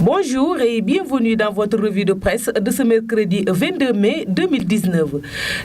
Bonjour et bienvenue dans votre revue de presse de ce mercredi 22 mai 2019.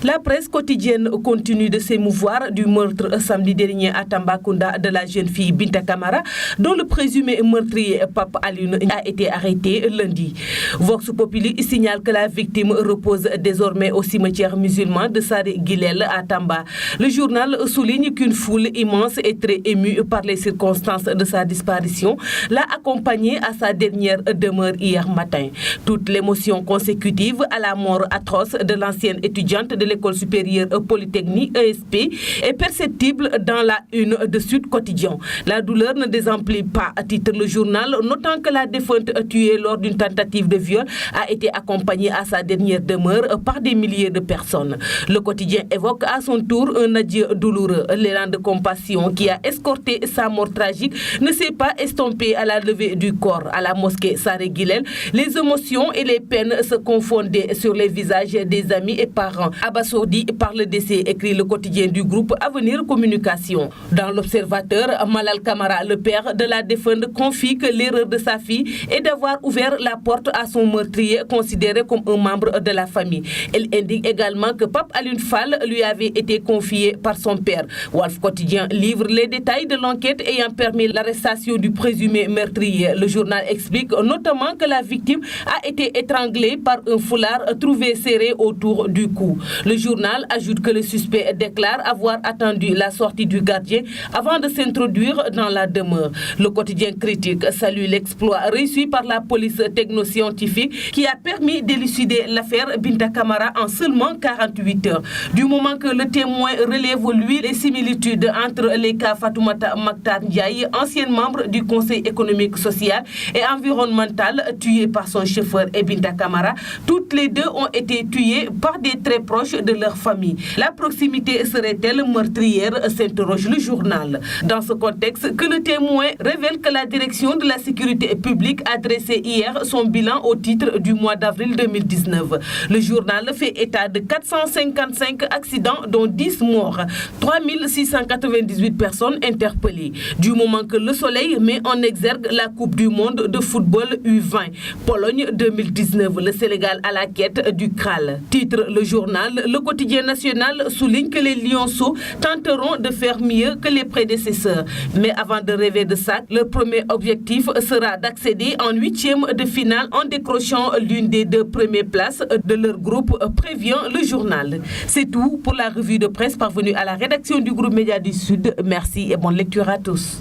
La presse quotidienne continue de s'émouvoir du meurtre samedi dernier à Tambacounda de la jeune fille Binta Camara, dont le présumé meurtrier Pape Alioune a été arrêté lundi. Vox Populi signale que la victime repose désormais au cimetière musulman de Saré Guilel à Tamba. Le journal souligne qu'une foule immense et très émue par les circonstances de sa disparition l'a accompagné à sa dernière demeure hier matin. Toute l'émotion consécutive à la mort atroce de l'ancienne étudiante de l'école supérieure polytechnique ESP est perceptible dans la une de Sud Quotidien. La douleur ne désemplit pas, titre le journal, notant que la défunte tuée lors d'une tentative de viol a été accompagnée à sa dernière demeure par des milliers de personnes. Le quotidien évoque à son tour un adieu douloureux. L'élan de compassion qui a escorté sa mort tragique ne s'est pas estompé à la levée du corps à la mosquée Saré Guilel. Les émotions et les peines se confondaient sur les visages des amis et parents abasourdis par le décès, écrit le quotidien du groupe Avenir Communication. Dans l'Observateur, Malal Camara, le père de la défunte, confie que l'erreur de sa fille est d'avoir ouvert la porte à son meurtrier, considéré comme un membre de la famille. Elle indique également que Pape Alioune Fall lui avait été confié par son père. Walf Quotidien livre les détails de l'enquête ayant permis l'arrestation du présumé meurtrier. Le journal explique notamment que la victime a été étranglée par un foulard trouvé serré autour du cou. Le journal ajoute que le suspect déclare avoir attendu la sortie du gardien avant de s'introduire dans la demeure. Le quotidien Critique salue l'exploit réussi par la police technoscientifique qui a permis d'élucider l'affaire Binta Camara en seulement 48 heures. Du moment que le témoin relève, lui, les similitudes entre les cas Fatoumata Mactar Ndiaye, ancienne membre du Conseil économique, social et environnemental, tuée par son chauffeur, et Binta Camara, toutes les deux ont été tuées par des très proches de leur famille. La proximité serait-elle meurtrière, s'interroge le journal. Dans ce contexte, que le témoin révèle que la direction de la sécurité publique a dressé hier son bilan au titre du mois d'avril 2019. Le journal fait état de 455 accidents, dont 10 morts, 3698 personnes interpellées. Du moment que Le Soleil met en exergue la Coupe du monde de football U20, Pologne 2019, le Sénégal à la quête du Kral. Titre le journal, le quotidien national souligne que les Lionceaux tenteront de faire mieux que les prédécesseurs. Mais avant de rêver de ça, leur premier objectif sera d'accéder en huitième de finale en décrochant l'une des deux premières places de leur groupe, prévient le journal. C'est tout pour la revue de presse parvenue à la rédaction du groupe Média du Sud. Merci et bonne lecture à tous.